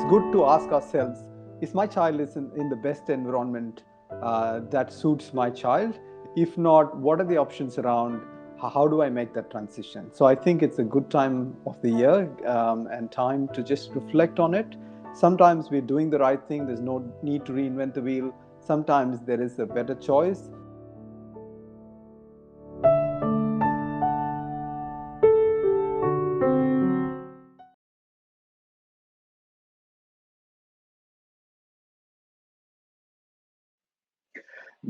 it's good to ask ourselves, is my child in the best environment that suits my child? If not, what are the options around? How do I make that transition? So I think it's a good time of the year and time to just reflect on it. Sometimes we're doing the right thing. There's no need to reinvent the wheel. Sometimes there is a better choice.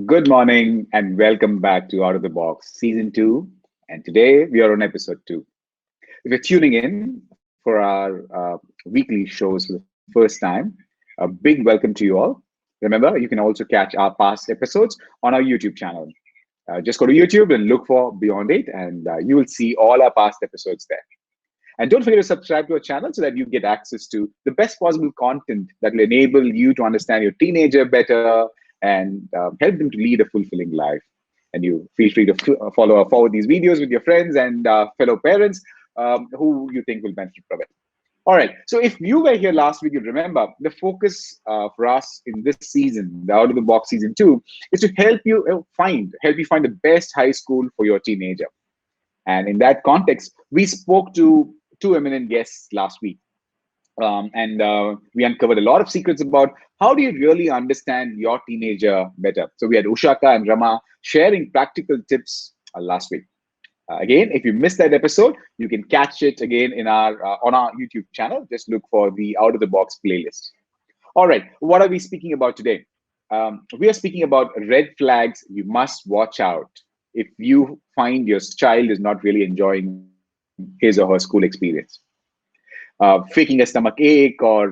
Good morning and welcome back to Out of the Box Season 2. And today we are on episode 2. If you're tuning in for our weekly shows for the first time, a big welcome to you all. Remember, you can also catch our past episodes on our YouTube channel. Just go to YouTube and look for Beyond 8, and you will see all our past episodes there. And don't forget to subscribe to our channel so that you get access to the best possible content that will enable you to understand your teenager better and help them to lead a fulfilling life. And you feel free to follow or forward these videos with your friends and fellow parents who you think will benefit from it. All right. So if you were here last week, you remember the focus for us in this season, the Out of the Box season 2, is to help you find the best high school for your teenager. And in that context, we spoke to two eminent guests last week. And we uncovered a lot of secrets about how do you really understand your teenager better. So we had Ushaka and Rama sharing practical tips last week. Again, if you missed that episode, you can catch it again in our on our YouTube channel. Just look for the Out of the Box playlist. All right, what are we speaking about today? We are speaking about red flags you must watch out if you find your child is not really enjoying his or her school experience. Faking a stomach ache, or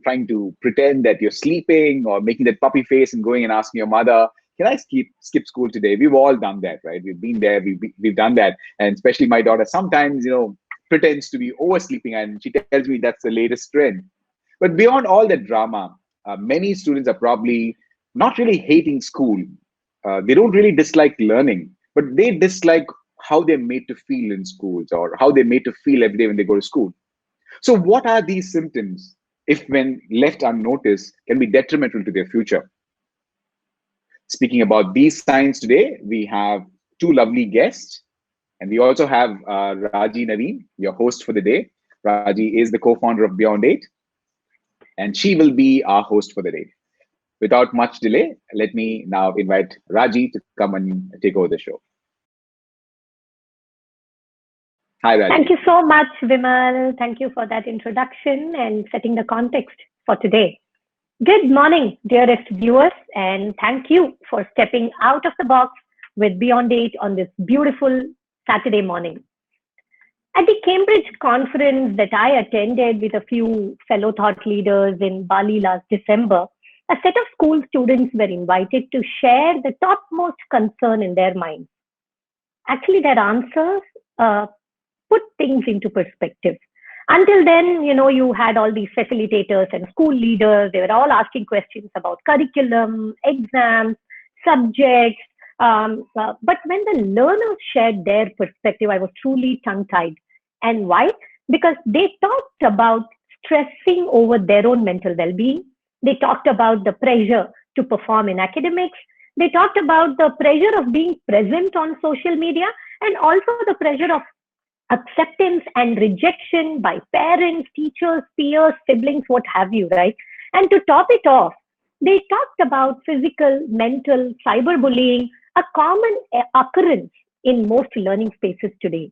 trying to pretend that you're sleeping, or making that puppy face and going and asking your mother, can I skip school today? We've all done that, right? We've been there, we've done that. And especially my daughter sometimes pretends to be oversleeping, and she tells me that's the latest trend. But beyond all that drama, many students are probably not really hating school. They don't really dislike learning, but they dislike how they're made to feel in schools, or how they're made to feel every day when they go to school. So what are these symptoms, if when left unnoticed, can be detrimental to their future? Speaking about these signs today, we have two lovely guests, and we also have Raji Naveen, your host for the day. Raji is the co-founder of Beyond 8, and she will be our host for the day. Without much delay, let me now invite Raji to come and take over the show. Hi, Raji. Thank you so much, Vimal. Thank you for that introduction and setting the context for today. Good morning, dearest viewers, and thank you for stepping out of the box with Beyond 8 on this beautiful Saturday morning. At the Cambridge conference that I attended with a few fellow thought leaders in Bali last December, a set of school students were invited to share the topmost concern in their minds. Actually, their answers put things into perspective. Until then, you had all these facilitators and school leaders. They were all asking questions about curriculum, exams, subjects. But when the learners shared their perspective, I was truly tongue-tied. And why? Because they talked about stressing over their own mental well-being. They talked about the pressure to perform in academics. They talked about the pressure of being present on social media, and also the pressure of acceptance and rejection by parents, teachers, peers, siblings, what have you, right? And to top it off, they talked about physical, mental, cyberbullying, a common occurrence in most learning spaces today.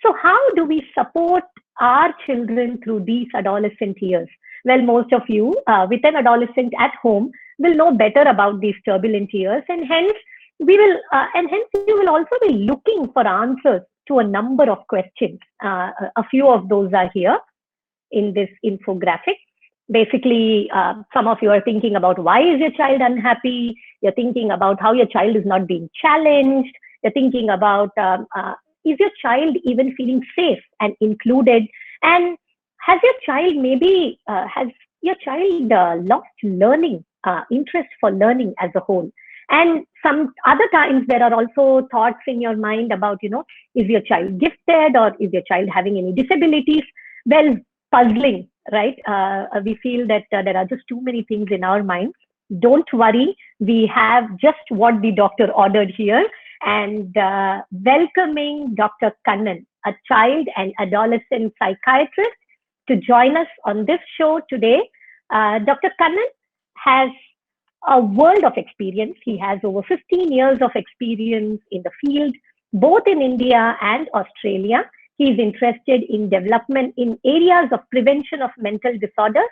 So how do we support our children through these adolescent years? Well, most of you with an adolescent at home will know better about these turbulent years, and hence you will also be looking for answers to a number of questions. A few of those are here in this infographic. Basically, some of you are thinking about why is your child unhappy? You're thinking about how your child is not being challenged. You're thinking about is your child even feeling safe and included? And has your child lost learning, interest for learning as a whole? And some other times there are also thoughts in your mind about, is your child gifted, or is your child having any disabilities? Well, puzzling, right? We feel that there are just too many things in our minds. Don't worry, we have just what the doctor ordered here. And welcoming Dr. Kannan, a child and adolescent psychiatrist, to join us on this show today. Dr. Kannan has a world of experience. He has over 15 years of experience in the field, both in India and Australia. He is interested in development in areas of prevention of mental disorders,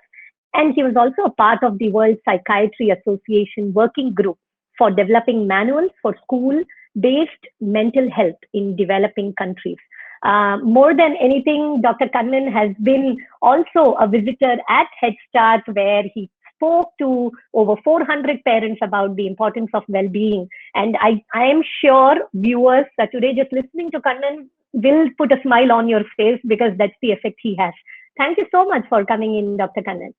and he was also a part of the World Psychiatry Association working group for developing manuals for school-based mental health in developing countries. More than anything, Dr. Kannan has been also a visitor at Head Start, where he spoke to over 400 parents about the importance of well-being. And I am sure viewers today just listening to Kannan will put a smile on your face, because that's the effect he has. Thank you so much for coming in, Dr. Kannan.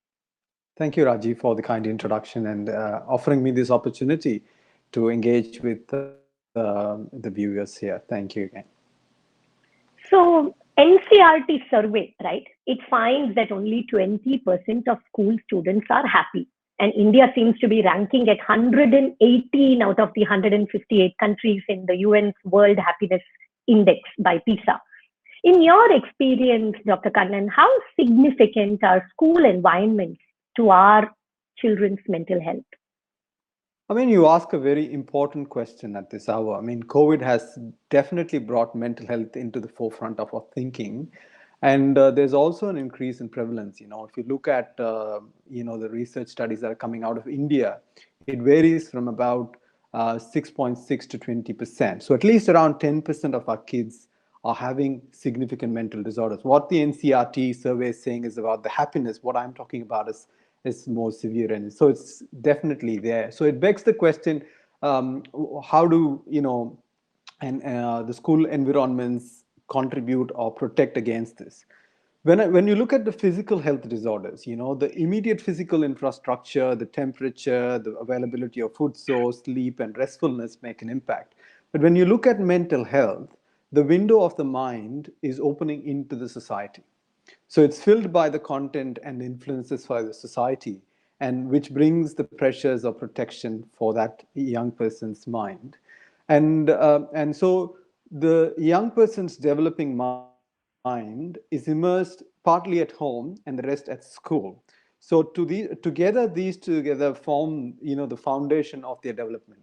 Thank you, Raji, for the kind introduction and offering me this opportunity to engage with the viewers here. Thank you again. So NCERT survey, right? It finds that only 20% of school students are happy. And India seems to be ranking at 118 out of the 158 countries in the UN's World Happiness Index by PISA. In your experience, Dr. Kannan, how significant are school environments to our children's mental health? I mean, you ask a very important question at this hour. I mean, COVID has definitely brought mental health into the forefront of our thinking. And there's also an increase in prevalence. You know, if you look at, the research studies that are coming out of India, it varies from about 6.6 to 20%. So at least around 10% of our kids are having significant mental disorders. What the NCERT survey is saying is about the happiness. What I'm talking about is more severe, and so it's definitely there. So it begs the question, how do the school environments contribute or protect against this? When you look at the physical health disorders, the immediate physical infrastructure, the temperature, the availability of food source, sleep, and restfulness make an impact. But when you look at mental health, the window of the mind is opening into the society. So it's filled by the content and influences by the society, and which brings the pressures of protection for that young person's mind. And so the young person's developing mind is immersed partly at home and the rest at school. So these together form, the foundation of their development.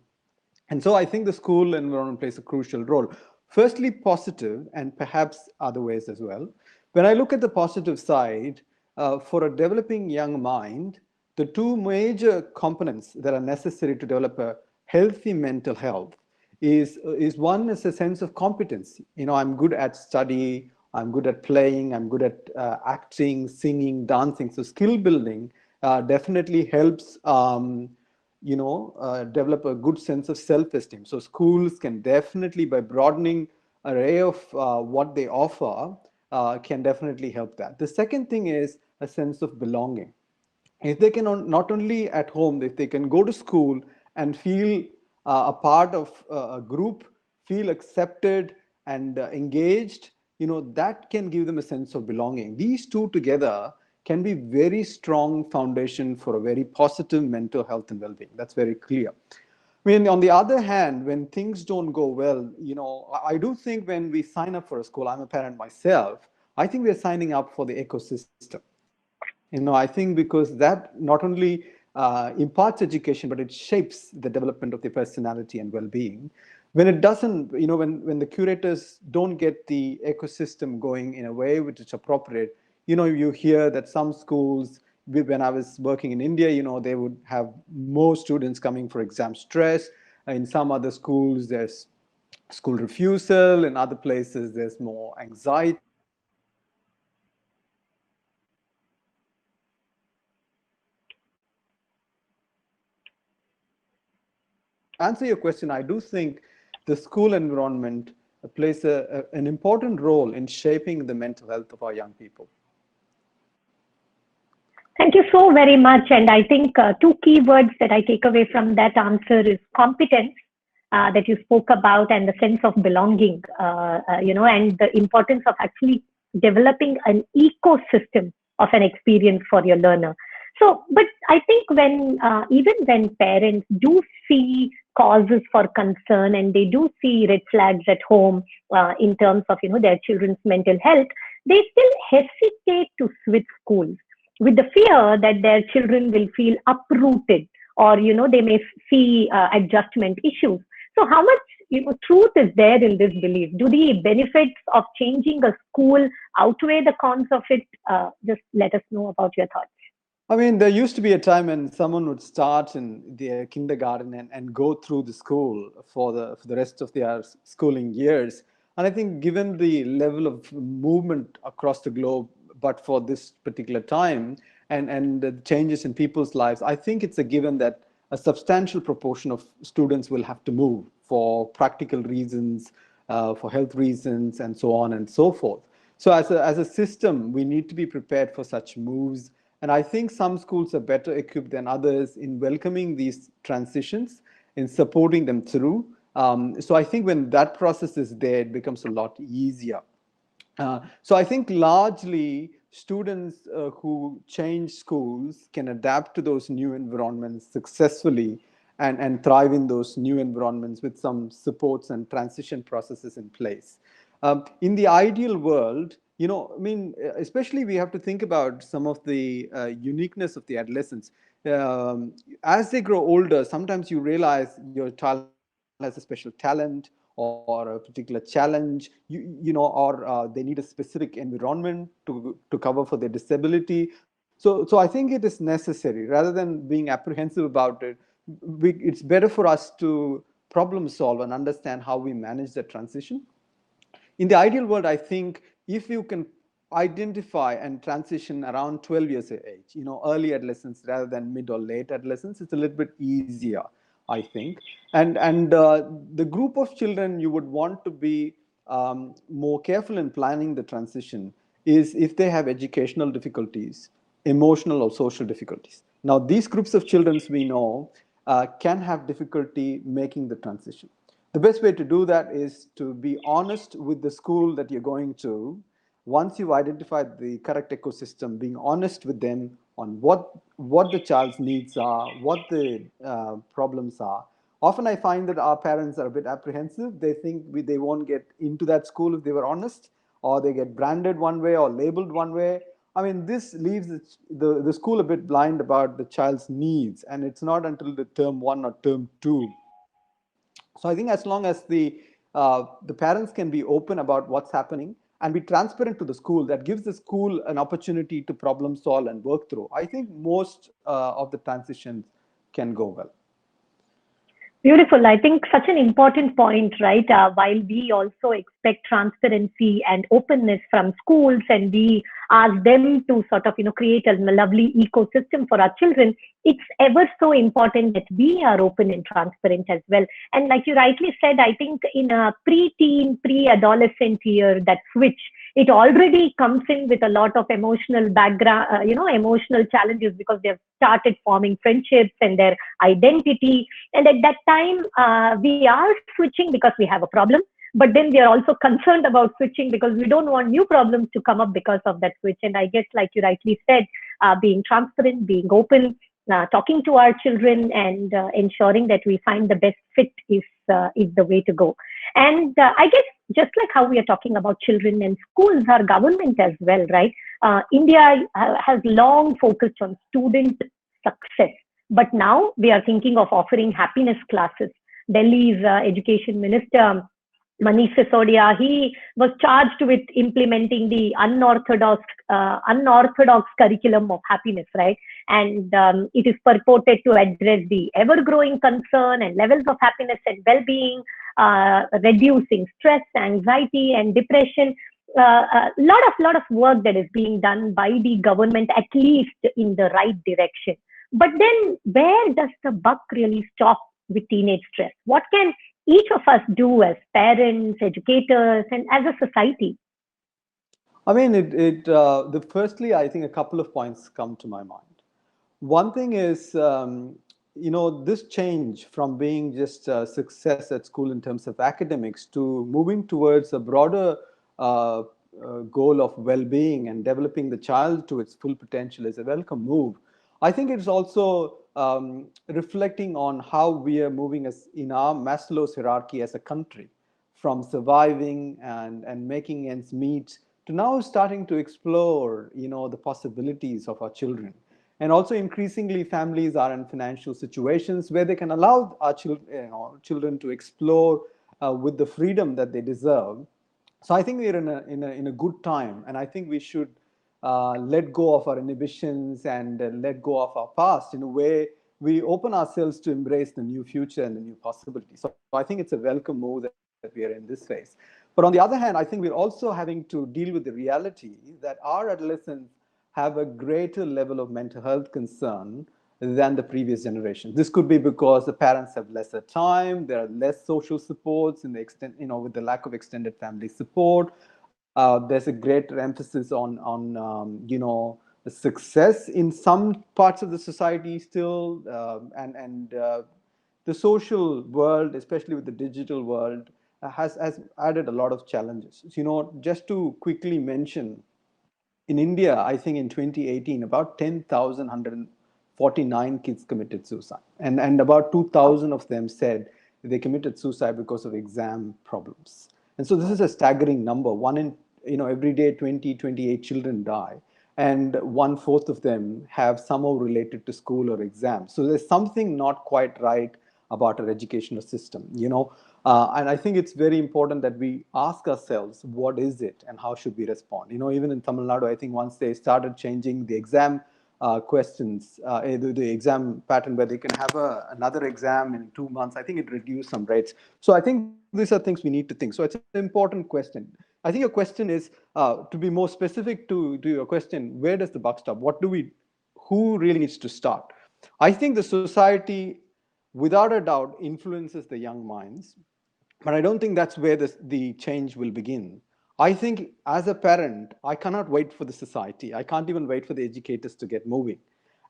And so I think the school environment plays a crucial role. Firstly, positive, and perhaps other ways as well. When I look at the positive side, for a developing young mind, the two major components that are necessary to develop a healthy mental health is one is a sense of competence. I'm good at study, I'm good at playing, I'm good at acting, singing, dancing. So skill building definitely helps develop a good sense of self-esteem. So schools can definitely, by broadening array of what they offer, can definitely help that. The second thing is a sense of belonging. If they can not only at home, if they can go to school and feel a part of a group, feel accepted and engaged, that can give them a sense of belonging. These two together can be very strong foundation for a very positive mental health and well-being. That's very clear. I mean, on the other hand, when things don't go well, I do think when we sign up for a school, I'm a parent myself, I think we're signing up for the ecosystem. I think because that not only imparts education, but it shapes the development of the personality and well-being. When it doesn't, when the curators don't get the ecosystem going in a way which is appropriate, you hear that some schools, when I was working in India, they would have more students coming for exam stress. In some other schools, there's school refusal. In other places, there's more anxiety. To answer your question, I do think the school environment plays an important role in shaping the mental health of our young people. Thank you so very much. And I think two key words that I take away from that answer is competence, that you spoke about, and the sense of belonging, and the importance of actually developing an ecosystem of an experience for your learner. So, but I think when even when parents do see causes for concern and they do see red flags at home in terms of their children's mental health, they still hesitate to switch schools with the fear that their children will feel uprooted, or they may see adjustment issues. So how much truth is there in this belief? Do the benefits of changing a school outweigh the cons of it? Just let us know about your thoughts. I mean, there used to be a time when someone would start in their kindergarten and go through the school for the rest of their schooling years. And I think given the level of movement across the globe, but for this particular time and the changes in people's lives, I think it's a given that a substantial proportion of students will have to move for practical reasons, for health reasons, and so on and so forth. So as a system, we need to be prepared for such moves. And I think some schools are better equipped than others in welcoming these transitions, in supporting them through. So I think when that process is there, it becomes a lot easier. So I think largely students who change schools can adapt to those new environments successfully and thrive in those new environments with some supports and transition processes in place. In the ideal world, I mean, especially we have to think about some of the uniqueness of the adolescents. As they grow older, sometimes you realize your child has a special talent or a particular challenge, or they need a specific environment to cover for their disability. So I think it is necessary, rather than being apprehensive about it, it's better for us to problem solve and understand how we manage the transition. In the ideal world, I think if you can identify and transition around 12 years of age, early adolescence rather than mid or late adolescence, it's a little bit easier, I think. And the group of children you would want to be more careful in planning the transition is if they have educational difficulties, emotional or social difficulties. Now, these groups of children, we know, can have difficulty making the transition. The best way to do that is to be honest with the school that you're going to. Once you've identified the correct ecosystem, being honest with them on what the child's needs are, what the problems are. Often I find that our parents are a bit apprehensive. They think they won't get into that school if they were honest, or they get branded one way or labeled one way. I mean, this leaves the school a bit blind about the child's needs, and it's not until the term 1 or term 2. So I think as long as the parents can be open about what's happening and be transparent to the school, that gives the school an opportunity to problem solve and work through, I think most of the transitions can go well. Beautiful. I think such an important point, right? While we also expect transparency and openness from schools, and we ask them to sort of, create a lovely ecosystem for our children, it's ever so important that we are open and transparent as well. And like you rightly said, I think in a pre-teen, pre-adolescent year, that switch, it already comes in with a lot of emotional background, emotional challenges, because they've started forming friendships and their identity. And at that time, we are switching because we have a problem, but then we are also concerned about switching because we don't want new problems to come up because of that switch. And I guess, like you rightly said, being transparent, being open, talking to our children, and ensuring that we find the best fit is the way to go. And I guess just like how we are talking about children and schools, our government as well, right? India has long focused on student success, but now we are thinking of offering happiness classes. Delhi's education minister, Manish Sisodia, he was charged with implementing the unorthodox curriculum of happiness, right? And it is purported to address the ever-growing concern and levels of happiness and well-being, reducing stress, anxiety, and depression. A lot of work that is being done by the government, at least in the right direction. But then, where does the buck really stop with teenage stress? What can each of us do as parents, educators, and as a society? I mean, firstly, I think a couple of points come to my mind. One thing is, this change from being just a success at school in terms of academics to moving towards a broader goal of well-being and developing the child to its full potential is a welcome move. I think it's also reflecting on how we are moving as in our Maslow's hierarchy as a country, from surviving and making ends meet to now starting to explore, the possibilities of our children. And also increasingly families are in financial situations where they can allow our children to explore with the freedom that they deserve. So I think we're in a good time, and I think we should let go of our inhibitions and let go of our past in a way we open ourselves to embrace the new future and the new possibilities. So I think it's a welcome move that we are in this phase. But on the other hand, I think we're also having to deal with the reality that our adolescents have a greater level of mental health concern than the previous generation. This could be because the parents have lesser time, there are less social supports in the extent, with the lack of extended family support. There's a greater emphasis on the success in some parts of the society still, and the social world, especially with the digital world, has added a lot of challenges. Just to quickly mention, in India, I think in 2018, about 10,149 kids committed suicide. And about 2,000 of them said they committed suicide because of exam problems. And so this is a staggering number. One in, every day, 28 children die. And 1/4 of them have somehow related to school or exams. So there's something not quite right about our educational system, and I think it's very important that we ask ourselves, what is it and how should we respond? Even in Tamil Nadu, I think once they started changing the exam questions, the exam pattern where they can have another exam in 2 months, I think it reduced some rates. So I think these are things we need to think. So it's an important question. I think your question is, to be more specific to your question, where does the buck stop? Who really needs to start? I think the society, without a doubt, influences the young minds. But I don't think that's where the change will begin. I think as a parent, I cannot wait for the society. I can't even wait for the educators to get moving.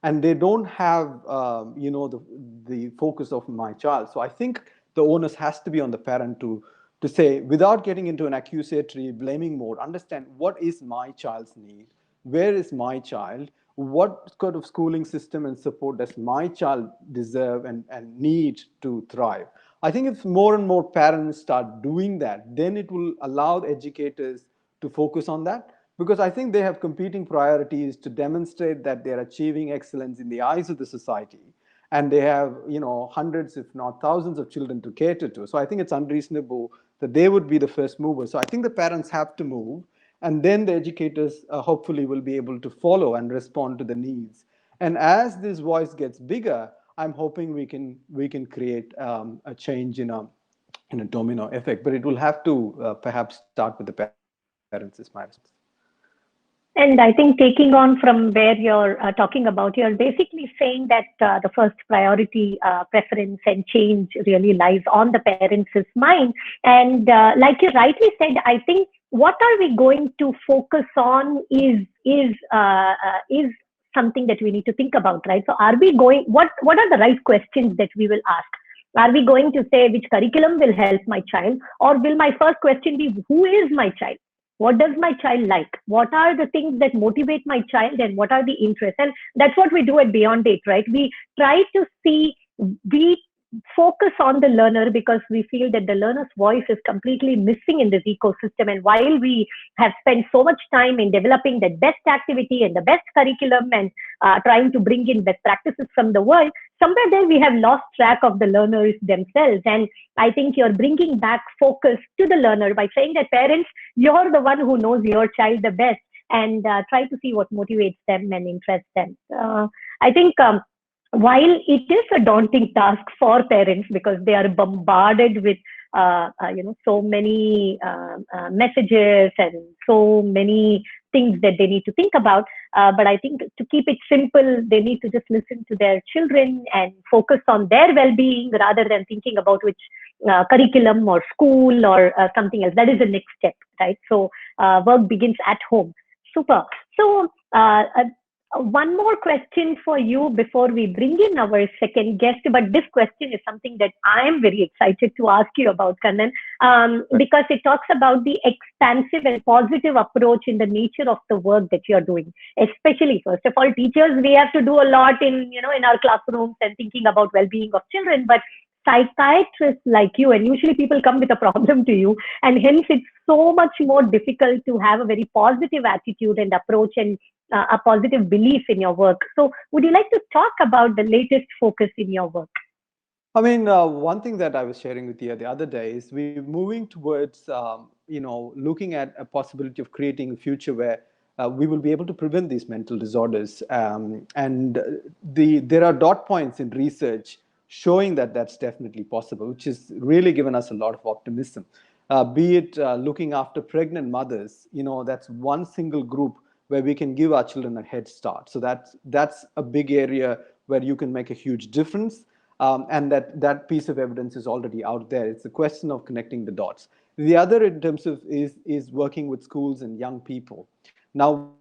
And they don't have, the focus of my child. So I think the onus has to be on the parent to say, without getting into an accusatory, blaming mode, understand what is my child's need? Where is my child? What sort of schooling system and support does my child deserve and need to thrive? I think if more and more parents start doing that, then it will allow the educators to focus on that, because I think they have competing priorities to demonstrate that they're achieving excellence in the eyes of the society. And they have, hundreds, if not thousands of children to cater to. So I think it's unreasonable that they would be the first movers. So I think the parents have to move, and then the educators hopefully will be able to follow and respond to the needs. And as this voice gets bigger, I'm hoping we can create a change in a domino effect. But it will have to perhaps start with the parents, is my response. And I think taking on from where you're talking about, you're basically saying that the first priority, preference and change really lies on the parents' mind. And like you rightly said, I think what are we going to focus on is something that we need to think about, right? So are we going, what are the right questions that we will ask? Are we going to say which curriculum will help my child? Or will my first question be, who is my child? What does my child like? What are the things that motivate my child, and what are the interests? And that's what we do at Beyond 8, right? We try to we focus on the learner because we feel that the learner's voice is completely missing in this ecosystem. And while we have spent so much time in developing the best activity and the best curriculum and trying to bring in best practices from the world, somewhere there we have lost track of the learners themselves. And I think you're bringing back focus to the learner by saying that parents, you're the one who knows your child the best, and try to see what motivates them and interests them. I think while it is a daunting task for parents because they are bombarded with so many messages and so many things that they need to think about, but I think to keep it simple, they need to just listen to their children and focus on their well-being rather than thinking about which curriculum or school or something else. That is the next step, right? So work begins at home. Super. So One more question for you before we bring in our second guest. But this question is something that I am very excited to ask you about, Kannan, because it talks about the expansive and positive approach in the nature of the work that you're doing. Especially, first of all, teachers, we have to do a lot in our classrooms and thinking about well-being of children. But psychiatrists like you, and usually people come with a problem to you, and hence it's so much more difficult to have a very positive attitude and approach and a positive belief in your work. So would you like to talk about the latest focus in your work? I mean, one thing that I was sharing with you the other day is we're moving towards, looking at a possibility of creating a future where we will be able to prevent these mental disorders. There are dot points in research showing that that's definitely possible, which has really given us a lot of optimism. Be it looking after pregnant mothers, that's one single group where we can give our children a head start. So that's a big area where you can make a huge difference. And that piece of evidence is already out there. It's a question of connecting the dots. The other in terms of is working with schools and young people. Now,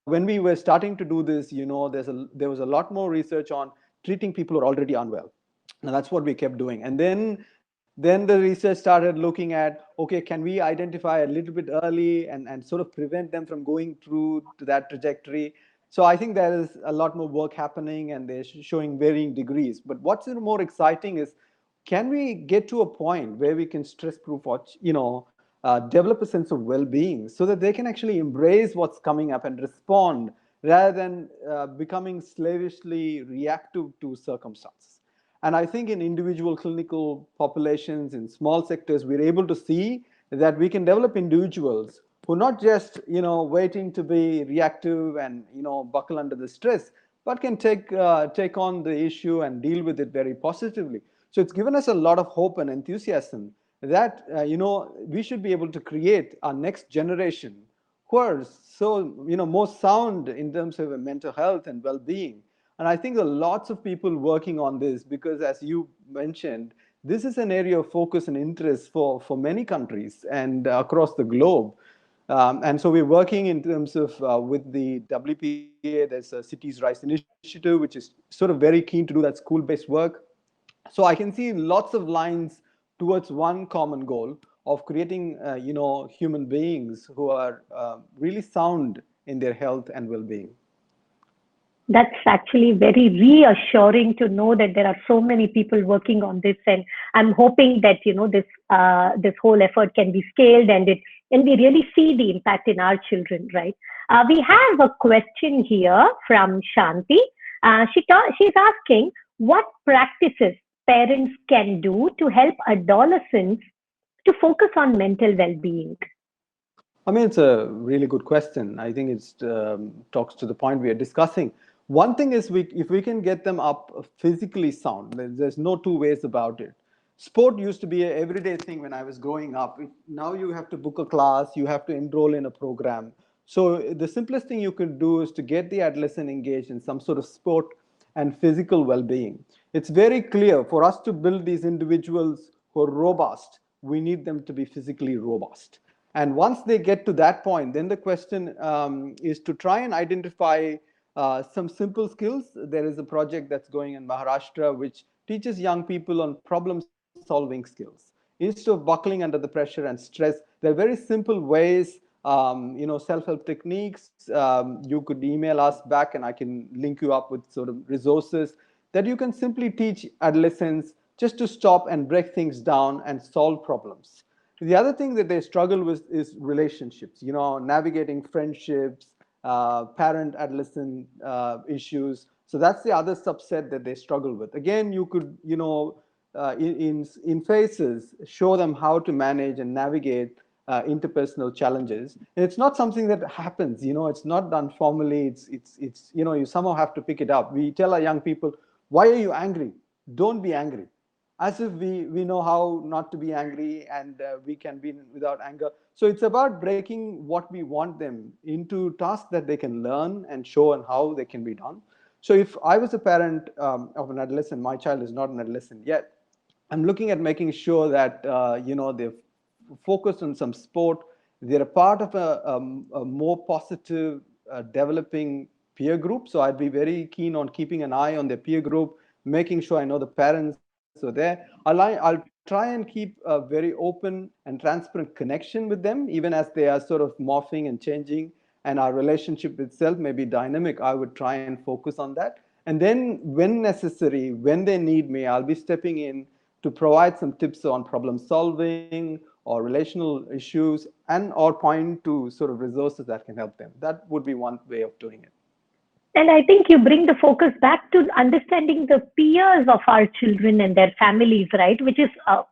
when we were starting to do this, there was a lot more research on treating people who are already unwell. And that's what we kept doing. And then the research started looking at, okay, can we identify a little bit early and sort of prevent them from going through to that trajectory? So I think there is a lot more work happening and they're showing varying degrees. But what's more exciting is, can we get to a point where we can stress-proof, develop a sense of well-being so that they can actually embrace what's coming up and respond rather than becoming slavishly reactive to circumstances. And I think in individual clinical populations, in small sectors, we're able to see that we can develop individuals who are not just, waiting to be reactive and, buckle under the stress, but can take on the issue and deal with it very positively. So it's given us a lot of hope and enthusiasm that, we should be able to create our next generation who are so, more sound in terms of mental health and well-being. And I think there are lots of people working on this because, as you mentioned, this is an area of focus and interest for many countries and across the globe. And so we're working in terms of with the WPA, there's a Cities Rise initiative, which is sort of very keen to do that school-based work. So I can see lots of lines towards one common goal of creating, human beings who are really sound in their health and well-being. That's actually very reassuring to know that there are so many people working on this, and I'm hoping that this whole effort can be scaled and we really see the impact in our children, right? We have a question here from Shanti. She's asking what practices parents can do to help adolescents to focus on mental well-being. I mean, it's a really good question. I think it talks to the point we are discussing. One thing is, if we can get them up physically sound, there's no two ways about it. Sport used to be an everyday thing when I was growing up. Now you have to book a class, you have to enroll in a program. So the simplest thing you can do is to get the adolescent engaged in some sort of sport and physical well-being. It's very clear for us to build these individuals who are robust, we need them to be physically robust. And once they get to that point, then the question is to try and identify some simple skills. There is a project that's going in Maharashtra which teaches young people on problem-solving skills. Instead of buckling under the pressure and stress, there are very simple ways, self-help techniques. You could email us back and I can link you up with sort of resources that you can simply teach adolescents just to stop and break things down and solve problems. The other thing that they struggle with is relationships, navigating friendships, parent-adolescent issues. So that's the other subset that they struggle with. Again, you could, in phases, show them how to manage and navigate interpersonal challenges. And it's not something that happens, it's not done formally. It's you somehow have to pick it up. We tell our young people, why are you angry? Don't be angry. As if we know how not to be angry and we can be without anger. So it's about breaking what we want them into tasks that they can learn and show and how they can be done. So if I was a parent of an adolescent, my child is not an adolescent yet, I'm looking at making sure that they're focused on some sport, they're a part of a more positive, developing peer group. So I'd be very keen on keeping an eye on their peer group, making sure I know the parents are there. I'll try and keep a very open and transparent connection with them, even as they are sort of morphing and changing, and our relationship itself may be dynamic. I would try and focus on that. And then when necessary, when they need me, I'll be stepping in to provide some tips on problem solving or relational issues, and or point to sort of resources that can help them. That would be one way of doing it. And I think you bring the focus back to understanding the peers of our children and their families, right? Which is,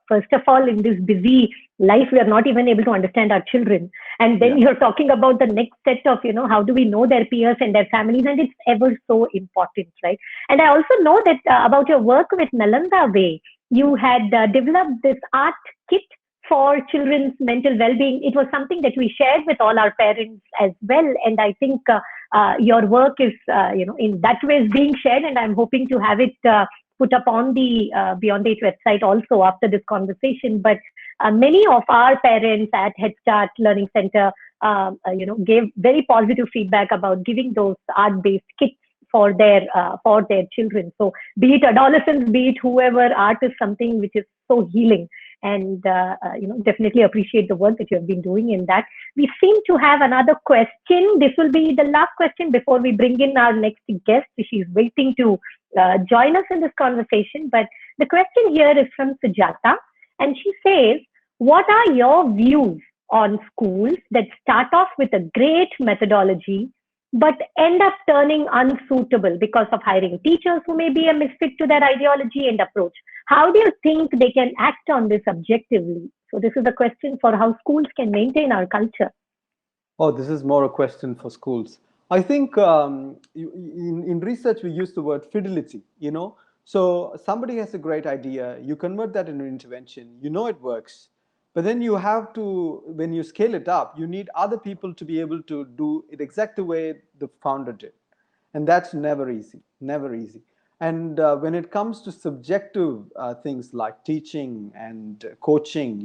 first of all, in this busy life, we are not even able to understand our children. And then you're talking about the next set of, how do we know their peers and their families? And it's ever so important, right? And I also know that about your work with Nalanda Way, you had developed this art kit for children's mental well-being. It was something that we shared with all our parents as well. And I think your work is, in that way is being shared, and I'm hoping to have it put up on the Beyond 8 website also after this conversation. But many of our parents at Head Start Learning Center, gave very positive feedback about giving those art-based kits for their children. So be it adolescents, be it whoever, art is something which is so healing. And definitely appreciate the work that you have been doing in that. We seem to have another question. This will be the last question before we bring in our next guest. She's waiting to join us in this conversation. But the question here is from Sujata, and she says, what are your views on schools that start off with a great methodology but end up turning unsuitable because of hiring teachers who may be a misfit to their ideology and approach? How do you think they can act on this objectively? So this is a question for how schools can maintain our culture. Oh, this is more a question for schools. I think in research, we use the word fidelity, So somebody has a great idea, you convert that into an intervention, it works. But then you have to, when you scale it up, you need other people to be able to do it exactly the way the founder did. And that's never easy, never easy. And when it comes to subjective things like teaching and coaching,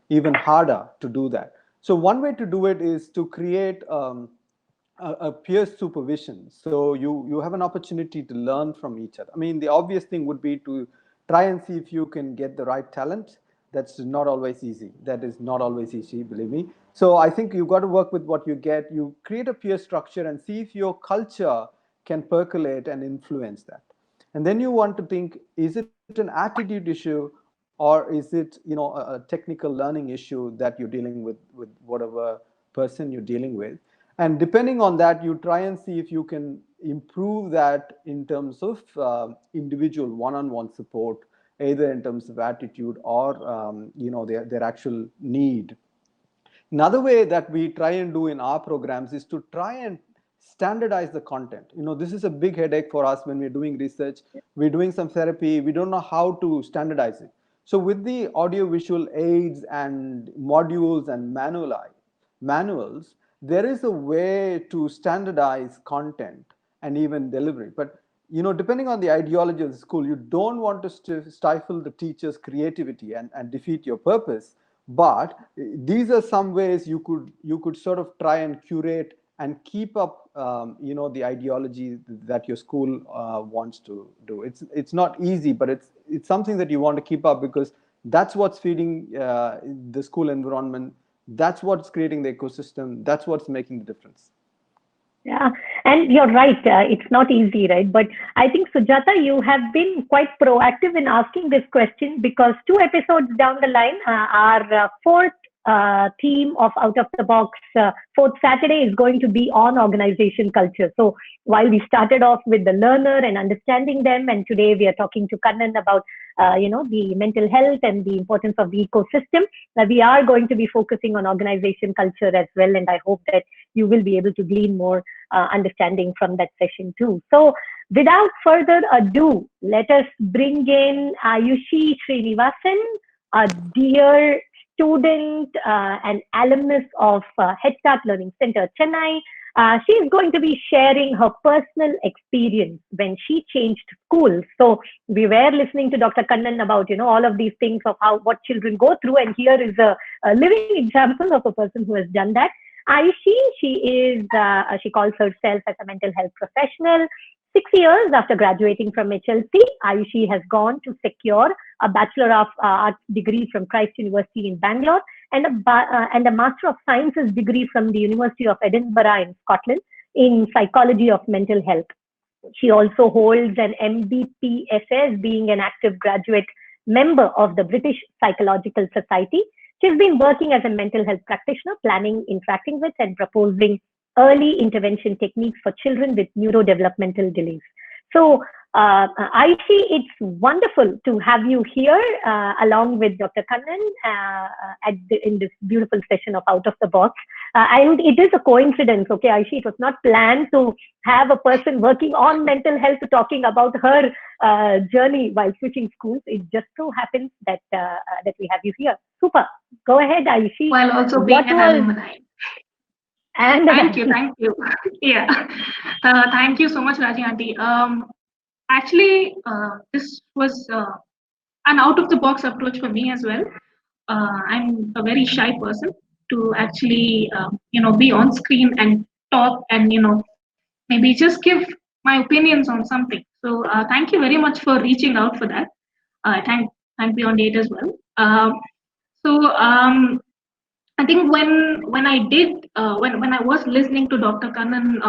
even harder to do that. So one way to do it is to create a peer supervision. So you have an opportunity to learn from each other. I mean, the obvious thing would be to try and see if you can get the right talent. That's not always easy. That is not always easy, believe me. So I think you've got to work with what you get. You create a peer structure and see if your culture can percolate and influence that. And then you want to think, is it an attitude issue, or is it a technical learning issue that you're dealing with whatever person you're dealing with? And depending on that, you try and see if you can improve that in terms of individual one-on-one support, either in terms of attitude or their actual need. Another way that we try and do in our programs is to try and standardize the content. This is a big headache for us when we're doing research. We're doing some therapy. We don't know how to standardize it. So with the audiovisual aids and modules and manuals, there is a way to standardize content and even delivery. But depending on the ideology of the school, you don't want to stifle the teacher's creativity and defeat your purpose. But these are some ways you could sort of try and curate and keep up, the ideology that your school wants to do. It's not easy, but it's something that you want to keep up, because that's what's feeding the school environment. That's what's creating the ecosystem. That's what's making the difference. Yeah, and you're right. It's not easy, right? But I think, Sujata, you have been quite proactive in asking this question, because 2 episodes down the line, our fourth theme of Out of the Box, fourth Saturday, is going to be on organization culture. So while we started off with the learner and understanding them, and today we are talking to Kannan about the mental health and the importance of the ecosystem, we are going to be focusing on organization culture as well. And I hope that you will be able to glean more understanding from that session too. So without further ado, let us bring in Ayushi Srinivasan, a dear student and alumnus of Head Start Learning Center, Chennai. She is going to be sharing her personal experience when she changed schools. So we were listening to Dr. Kannan about all of these things of what children go through, and here is a living example of a person who has done that. Ayushi, she calls herself as a mental health professional. 6 years after graduating from HLC, Ayushi has gone to secure a Bachelor of Arts degree from Christ University in Bangalore and a Master of Sciences degree from the University of Edinburgh in Scotland in Psychology of Mental Health. She also holds an MBPSS, being an active graduate member of the British Psychological Society. She's been working as a mental health practitioner, planning, interacting with, and proposing early intervention techniques for children with neurodevelopmental delays. So, Ayushi, it's wonderful to have you here along with Dr. Kannan in this beautiful session of Out of the Box. And it is a coincidence, okay, Ayushi, it was not planned to have a person working on mental health talking about her journey while switching schools. It just so happens that that we have you here. Super. Go ahead, Ayushi. While also being an alumni. And thank you. Yeah. Thank you so much, Raji Aunty. Actually, this was an out-of-the-box approach for me as well. I'm a very shy person to actually, be on screen and talk and, maybe just give my opinions on something. So thank you very much for reaching out for that. Thank Beyond 8 as well. I think when I did when I was listening to Dr. Kannan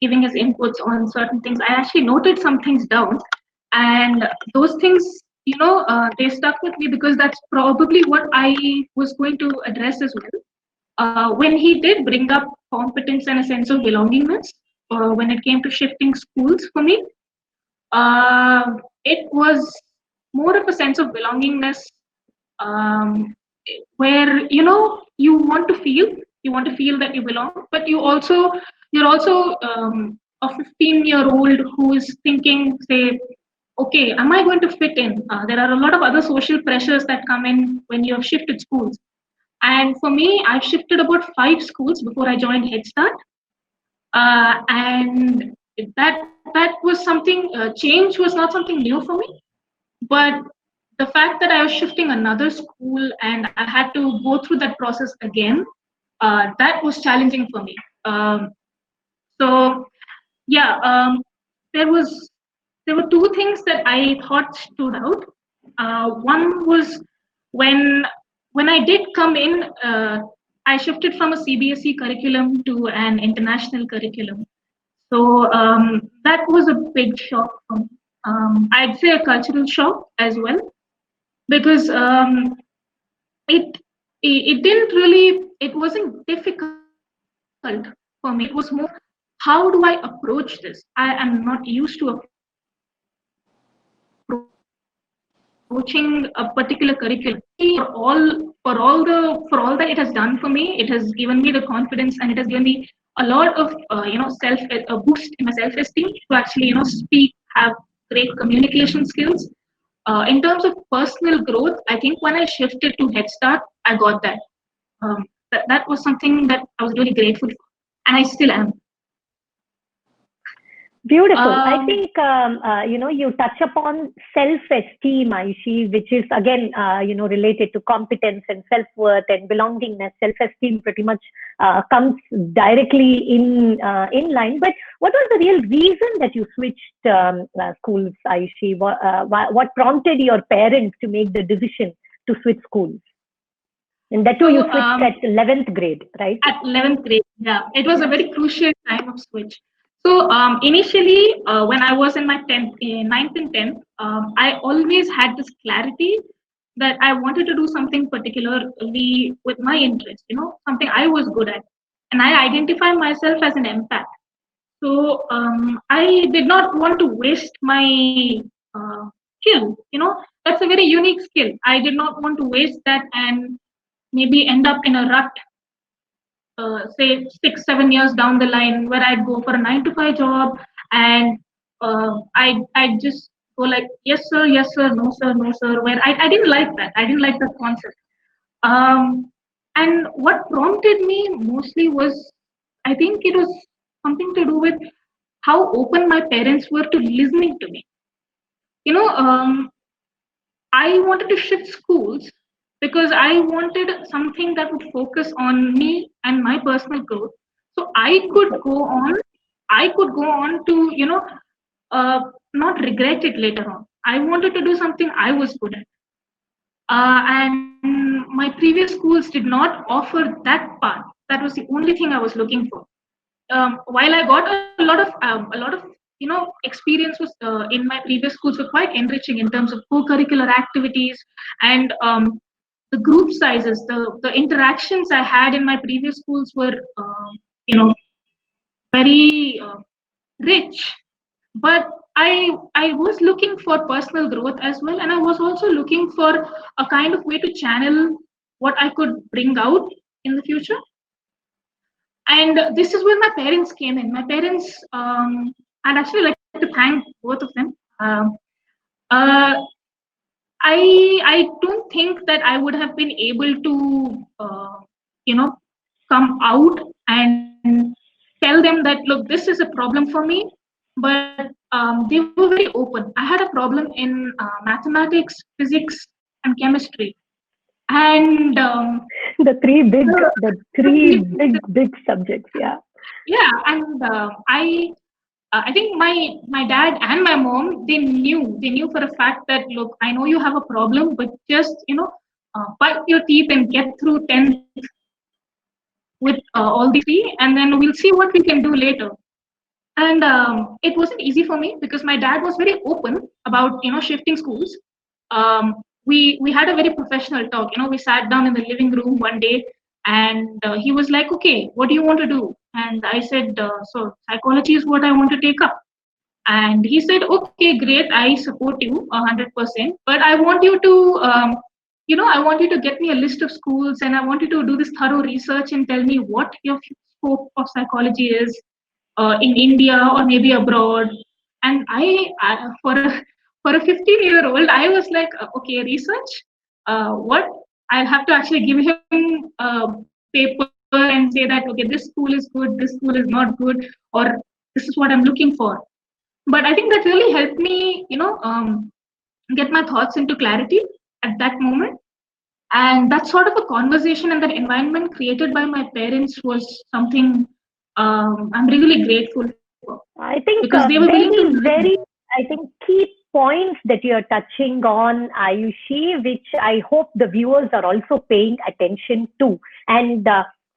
giving his inputs on certain things, I actually noted some things down, and those things, they stuck with me because that's probably what I was going to address as well. When he did bring up competence and a sense of belongingness, when it came to shifting schools for me, it was more of a sense of belongingness. Where you want to feel that you belong, but you're also a 15-year-old who is thinking, say, okay, am I going to fit in? There are a lot of other social pressures that come in when you have shifted schools, and for me, I've shifted about 5 schools before I joined Head Start, and that was something. Change was not something new for me, but the fact that I was shifting another school and I had to go through that process again, that was challenging for me. So yeah, there were 2 things that I thought stood out. One was when I did come in, I shifted from a CBSE curriculum to an international curriculum. So that was a big shock for me. I'd say a cultural shock as well, because it wasn't difficult for me. It was more, how do I approach this? I am not used to approaching a particular curriculum. For all that it has done for me, it has given me the confidence, and it has given me a lot of a boost in my self-esteem to actually speak, have great communication skills. In terms of personal growth, I think when I shifted to Head Start, I got that. That was something that I was really grateful for, and I still am. Beautiful. I think you touch upon self-esteem, Ayushi, which is again related to competence and self-worth and belongingness. Self-esteem pretty much comes directly in line. But what was the real reason that you switched schools, Ayushi? What prompted your parents to make the decision to switch schools? And that too, you switched at 11th grade, right? At 11th grade, yeah. It was a very crucial time of switch. So initially, when I was in my 9th and 10th, I always had this clarity that I wanted to do something particularly with my interest, something I was good at. And I identify myself as an empath. So I did not want to waste my skill, that's a very unique skill. I did not want to waste that and maybe end up in a rut, say 6-7 years down the line, where I'd go for a 9-to-5 job, and I'd just go like, yes sir, no sir, no sir. Where I didn't like that. I didn't like the concept. And what prompted me mostly was, I think it was something to do with how open my parents were to listening to me. I wanted to shift schools because I wanted something that would focus on me and my personal growth. So I could go on to, uh, not regret it later on. I wanted to do something I was good at. And my previous schools did not offer that part. That was the only thing I was looking for. While I got a lot of experience was in my previous schools were quite enriching in terms of co-curricular activities and the group sizes, the interactions I had in my previous schools were you know very rich. But I was looking for personal growth as well, and I was also looking for a kind of way to channel what I could bring out in the future. And this is where my parents came in. My parents, I'd actually like to thank both of them. Uh, I don't think that I would have been able to, you know, come out and tell them that, look, this is a problem for me. But they were very open. I had a problem in mathematics, physics, and chemistry. And The three big subjects. Yeah. yeah, and I think my dad and my mom, they knew for a fact that, look, I know you have a problem, but just bite your teeth and get through 10th with all these three, and then we'll see what we can do later. And it wasn't easy for me because my dad was very open about shifting schools. We had a very professional talk. We sat down in the living room one day, and he was like, "Okay, what do you want to do?" And I said, "So psychology is what I want to take up." And he said, "Okay, great, I support you 100%, but I want you to, I want you to get me a list of schools, and I want you to do this thorough research and tell me what your scope of psychology is in India or maybe abroad." And I for a 15-year-old, I was like, okay, research, what? I'll have to actually give him a paper and say that, okay, this school is good, this school is not good, or this is what I'm looking for. But I think that really helped me, get my thoughts into clarity at that moment. And that sort of a conversation and that environment created by my parents was something I'm really grateful for, I because think they were willing to very, listen. very, I think key points that you're touching on, Ayushi, which I hope the viewers are also paying attention to. And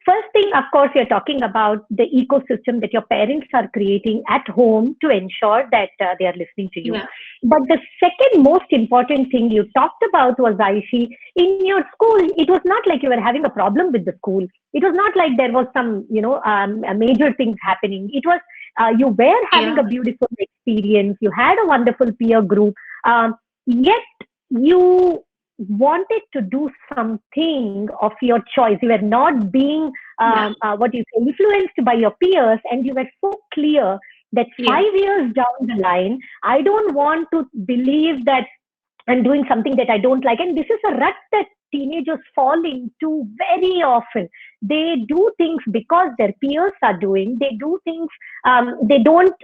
first thing, of course, you're talking about the ecosystem that your parents are creating at home to ensure that they are listening to you. Yeah. But the second most important thing you talked about was, Ayushi, in your school, it was not like you were having a problem with the school. It was not like there was some, major things happening. It was you were having Yeah. a beautiful experience. You had a wonderful peer group. Yet you wanted to do something of your choice. You were not being Yeah. what you say, influenced by your peers, and you were so clear that Yeah. 5 years down the line, I don't want to believe that I'm doing something that I don't like. And this is a rut that teenagers fall into very often. They do things because their peers are doing. They do things, they don't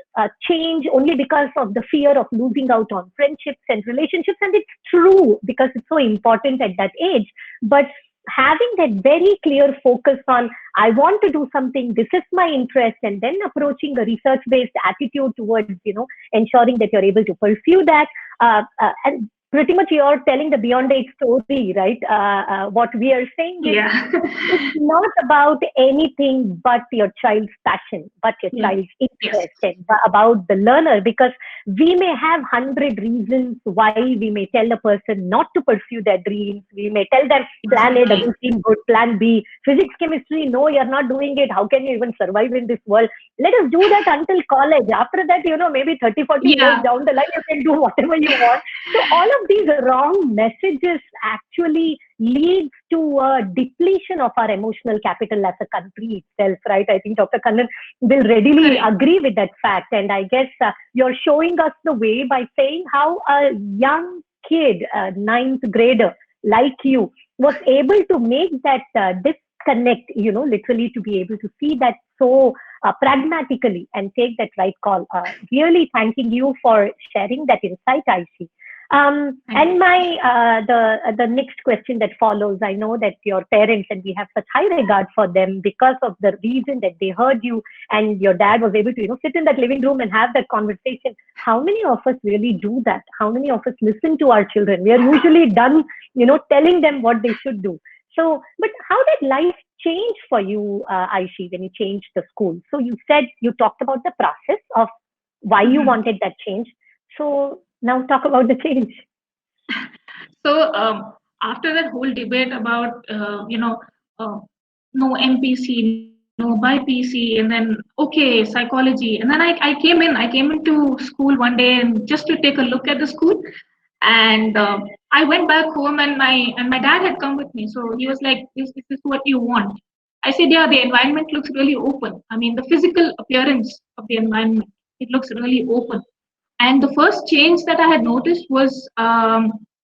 change only because of the fear of losing out on friendships and relationships. And it's true because it's so important at that age. But having that very clear focus on, I want to do something, this is my interest, and then approaching a research based attitude towards, ensuring that you're able to pursue that. And pretty much you're telling the Beyond 8 story, right? What we are saying is, Yeah. it's not about anything but your child's passion, but your Yeah. child's Yes. interest, and about the learner. Because we may have 100 reasons why we may tell a person not to pursue their dreams. We may tell them plan A Exactly. doesn't seem good, plan B, physics, chemistry, no, you're not doing it. How can you even survive in this world? Let us do that until college. After that, maybe 30, 40 years Yeah. down the line, you can do whatever you want. So all of these wrong messages actually leads to a depletion of our emotional capital as a country itself, right? I think Dr. Kannan will readily Correct. agree with that fact. And I guess you're showing us the way by saying how a young kid, a ninth grader like you, was able to make that disconnect, literally to be able to see that so pragmatically and take that right call. Really thanking you for sharing that insight, Aishi. And the next question that follows, I know that your parents, and we have such high regard for them because of the reason that they heard you and your dad was able to, sit in that living room and have that conversation. How many of us really do that? How many of us listen to our children? We are usually done, telling them what they should do. So, but how did life change for you, Aishi, when you changed the school? So you said you talked about the process of why you wanted that change. So now talk about the change. So after that whole debate about no MPC, no BPC, and then okay psychology, and then I came into school one day and just to take a look at the school, and I went back home and my dad had come with me, so he was like, "Is this what you want?" I said, "Yeah, the environment looks really open. I mean, the physical appearance of the environment, it looks really open." And the first change that I had noticed was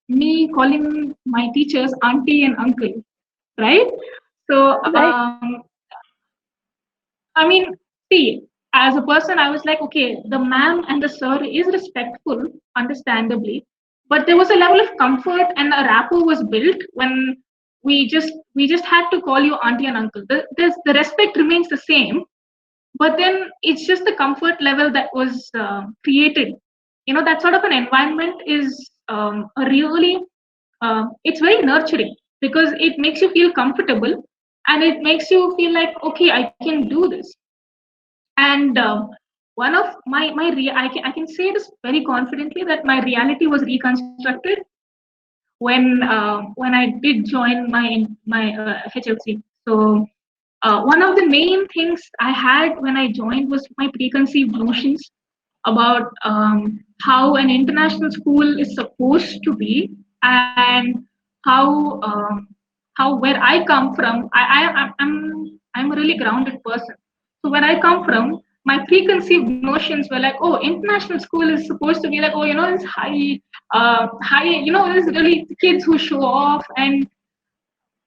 me calling my teachers auntie and uncle, right? So, I mean, see, as a person, I was like, okay, the ma'am and the sir is respectful, understandably, but there was a level of comfort and a rapport was built when we just had to call you auntie and uncle. The respect remains the same, but then it's just the comfort level that was created. That sort of an environment is a really it's very nurturing because it makes you feel comfortable and it makes you feel like, okay, I can do this. And one of I can say this very confidently that my reality was reconstructed when I did join my HLC. So one of the main things I had when I joined was my preconceived notions about how an international school is supposed to be, and how where I come from, I'm a really grounded person. So where I come from, my preconceived notions were like, oh, international school is supposed to be like, oh, it's high, there's really kids who show off, and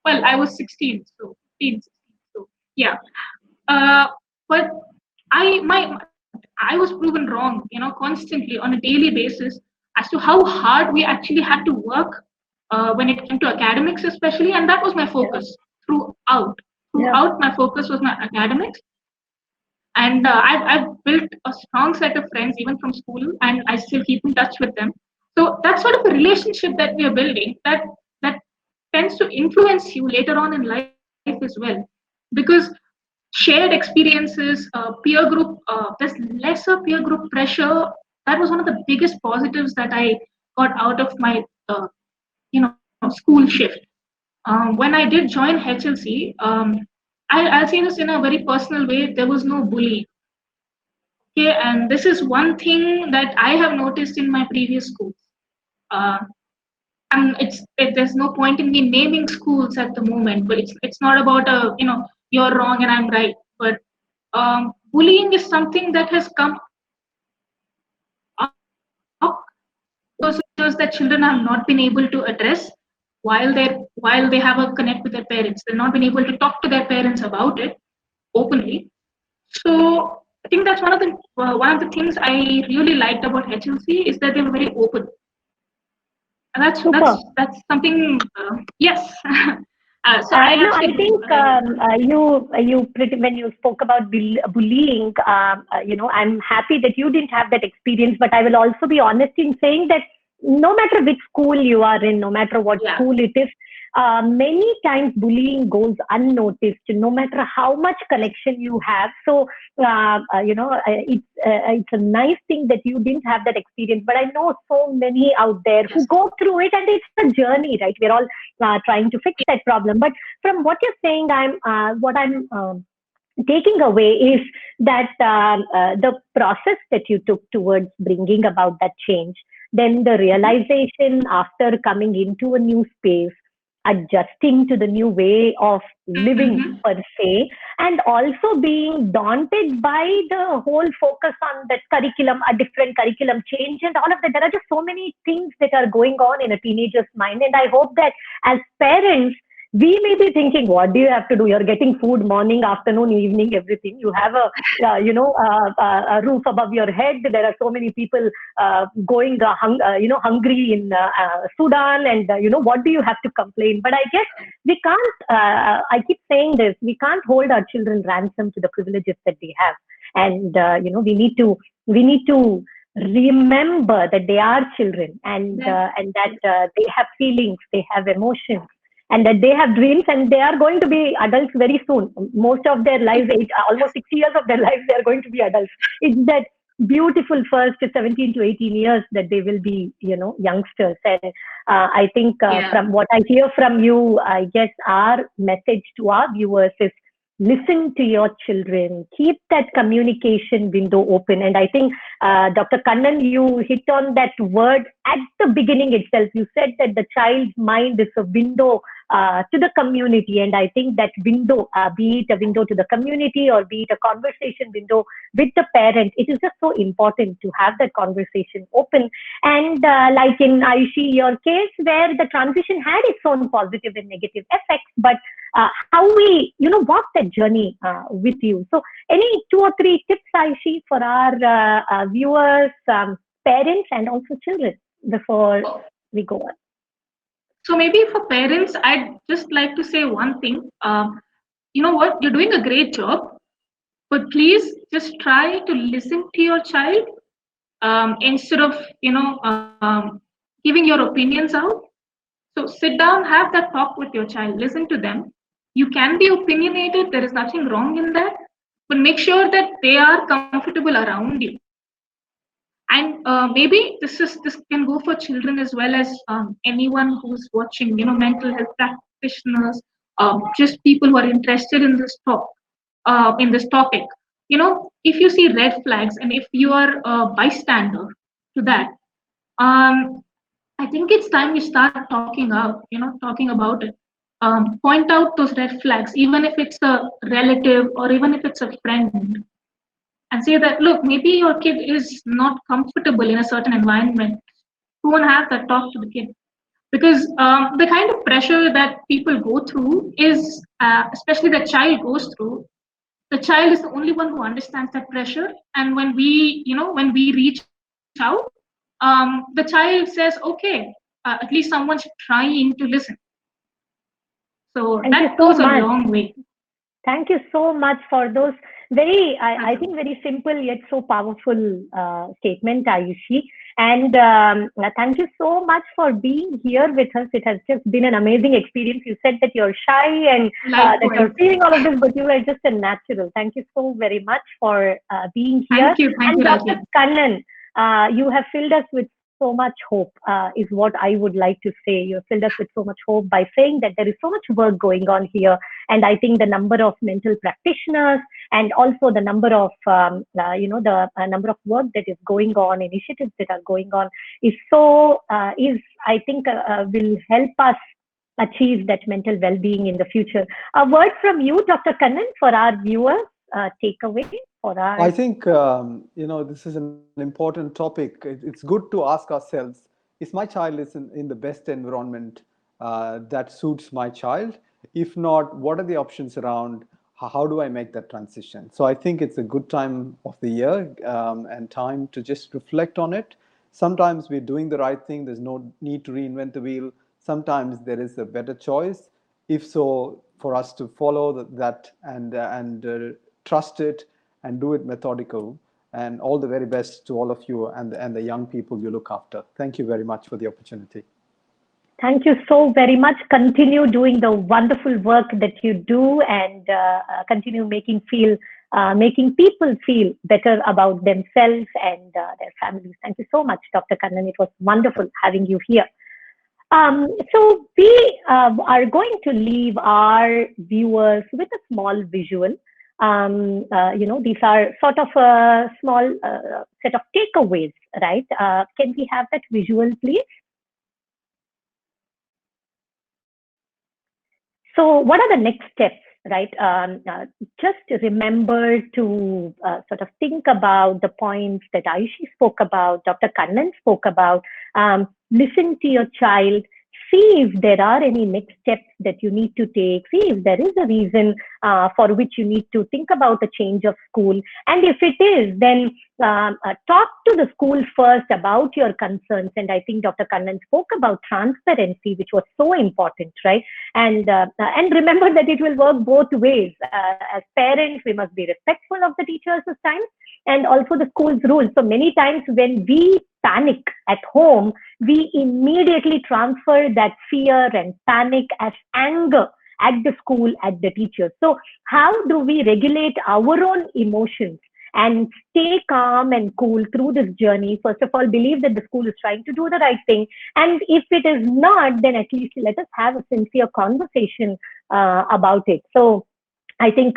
well, I was 16, so 15, 16, so yeah. Uh, but I was proven wrong, constantly on a daily basis as to how hard we actually had to work when it came to academics, especially, and that was my focus throughout. Throughout, my focus was my academics, and I've built a strong set of friends even from school, and I still keep in touch with them. So that's sort of a relationship that we are building that tends to influence you later on in life as well, because shared experiences, peer group, there's lesser peer group pressure. That was one of the biggest positives that I got out of my school shift. When I did join HLC, I'll say this in a very personal way. There was no bullying. Okay, and this is one thing that I have noticed in my previous schools. Uh, and there's no point in me naming schools at the moment, but it's not about you're wrong and I'm right, but bullying is something that has come up because that children have not been able to address while they have a connect with their parents. They've not been able to talk to their parents about it openly. So I think that's one of the things I really liked about HLC is that they were very open. And that's something. Yes. So I think you pretty when you spoke about bullying, I'm happy that you didn't have that experience. But I will also be honest in saying that no matter which school you are in, no matter what school it is, many times bullying goes unnoticed, no matter how much connection you have. So, it's a nice thing that you didn't have that experience. But I know so many out there who go through it, and it's a journey, right? We're all trying to fix that problem. But from what you're saying, what I'm taking away is that the process that you took towards bringing about that change, then the realization after coming into a new space, adjusting to the new way of living per se, and also being daunted by the whole focus on that curriculum, a different curriculum change, and all of that. There are just so many things that are going on in a teenager's mind, and I hope that as parents, we may be thinking, what do you have to do? You're getting food morning, afternoon, evening, everything. You have a roof above your head. There are so many people going hungry in Sudan, and what do you have to complain? But I guess we can't. I keep saying this: we can't hold our children ransom to the privileges that they have, and we need to remember that they are children, and that they have feelings, they have emotions, and that they have dreams, and they are going to be adults very soon. Most of their lives, almost 60 years of their lives, they are going to be adults. It's that beautiful first 17 to 18 years that they will be, youngsters. And I think from what I hear from you, I guess our message to our viewers is listen to your children, keep that communication window open. And I think, Dr. Kannan, you hit on that word at the beginning itself. You said that the child's mind is a window to the community. And I think that window, be it a window to the community or be it a conversation window with the parent, it is just so important to have that conversation open. And like in Ayushi, your case, where the transition had its own positive and negative effects, but how we, walk that journey with you. So any 2 or 3 tips, Ayushi, for our viewers, parents, and also children before we go on? So maybe for parents, I'd just like to say one thing. You know what? You're doing a great job, but please just try to listen to your child instead of giving your opinions out. So sit down, have that talk with your child, listen to them. You can be opinionated, there is nothing wrong in that, but make sure that they are comfortable around you. And maybe this can go for children as well as anyone who's watching, mental health practitioners, just people who are interested in this topic. If you see red flags and if you are a bystander to that, I think it's time you start talking about it. Point out those red flags, even if it's a relative or even if it's a friend, and say that, look, maybe your kid is not comfortable in a certain environment. Go and have that talk to the kid. Because the kind of pressure that people go through is, especially the child goes through, the child is the only one who understands that pressure. And when we reach out, the child says, okay, at least someone's trying to listen. So that goes a long way. Thank you so much for those very, I think, very simple yet so powerful statement, Ayushi. And thank you so much for being here with us. It has just been an amazing experience. You said that you're shy and that you're feeling all of this, but you are just a natural. Thank you so very much for being here. Thank you. And Dr. Kannan, you have filled us with so much hope, is what I would like to say. You have filled us with so much hope by saying that there is so much work going on here. And I think the number of mental practitioners and also the number of, the number of work that is going on, initiatives that are going on I think, will help us achieve that mental well-being in the future. A word from you, Dr. Kannan, for our viewers, takeaway. I think, this is an important topic. It's good to ask ourselves, is my child in the best environment that suits my child? If not, what are the options around? How do I make that transition? So I think it's a good time of the year and time to just reflect on it. Sometimes we're doing the right thing. There's no need to reinvent the wheel. Sometimes there is a better choice. If so, for us to follow that and trust it, and do it methodical. And all the very best to all of you and the young people you look after. Thank you very much for the opportunity. Thank you so very much. Continue doing the wonderful work that you do, and continue making people feel better about themselves and their families. Thank you so much, Dr. Kannan. It was wonderful having you here. So we are going to leave our viewers with a small visual. These are sort of a small set of takeaways, right? Can we have that visual, please? So what are the next steps, right? Just remember to sort of think about the points that Ayushi spoke about, Dr. Kannan spoke about. Listen to your child, see if there are any next steps that you need to take, see if there is a reason for which you need to think about a change of school. And if it is, then talk to the school first about your concerns. And I think Dr. Kannan spoke about transparency, which was so important, right? And remember that it will work both ways. As parents, we must be respectful of the teachers' time and also the school's rules. So many times when we panic at home, we immediately transfer that fear and panic as anger at the school, at the teachers. So how do we regulate our own emotions and stay calm and cool through this journey? First of all, believe that the school is trying to do the right thing. And if it is not, then at least let us have a sincere conversation about it. So I think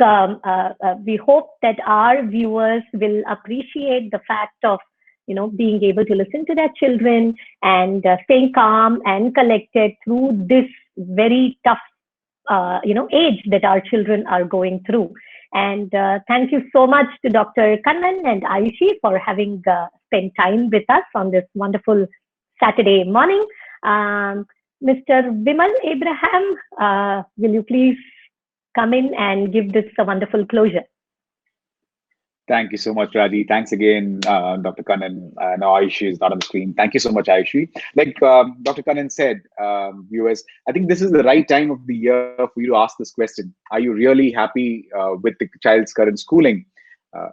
we hope that our viewers will appreciate the fact of being able to listen to their children and staying calm and collected through this very tough age that our children are going through. And thank you so much to Dr. Kannan and Ayushi for having spent time with us on this wonderful Saturday morning. Mr. Vimal Abraham, will you please come in and give this a wonderful closure? Thank you so much, Raji. Thanks again, Dr. Kannan. No, Ayushi is not on the screen. Thank you so much, Ayushi. Like Dr. Kannan said, viewers, I think this is the right time of the year for you to ask this question. Are you really happy with the child's current schooling?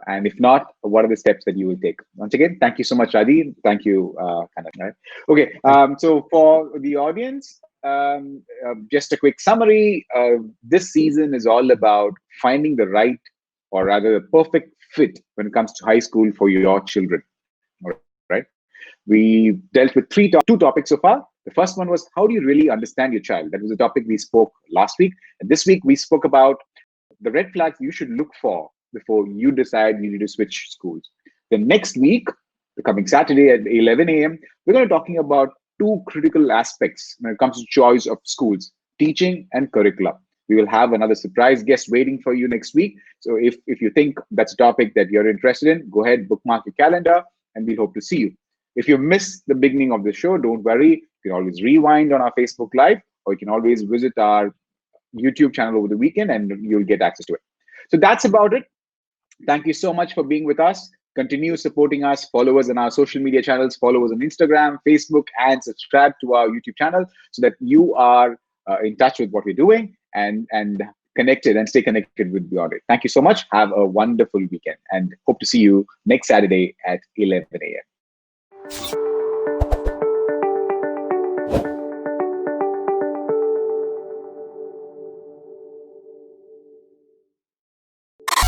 And if not, what are the steps that you will take? Once again, thank you so much, Raji. Thank you, Kannan. Right? Okay, so for the audience, just a quick summary. This season is all about finding the right, or rather the perfect fit when it comes to high school for your children. All right. We dealt with two topics so far. The first one was, how do you really understand your child? That was a topic we spoke last week. And this week we spoke about the red flags you should look for before you decide you need to switch schools. The next week, the coming Saturday at 11 a.m., we're going to be talking about two critical aspects when it comes to choice of schools: teaching and curriculum. We will have another surprise guest waiting for you next week. So if you think that's a topic that you're interested in, go ahead, bookmark your calendar, and we'll hope to see you. If you missed the beginning of the show, don't worry. You can always rewind on our Facebook Live, or you can always visit our YouTube channel over the weekend and you'll get access to it. So that's about it. Thank you so much for being with us. Continue supporting us. Follow us on our social media channels. Follow us on Instagram, Facebook, and subscribe to our YouTube channel so that you are in touch with what we're doing and connected and stay connected with the audience. Thank you so much. Have a wonderful weekend and hope to see you next Saturday at 11 a.m.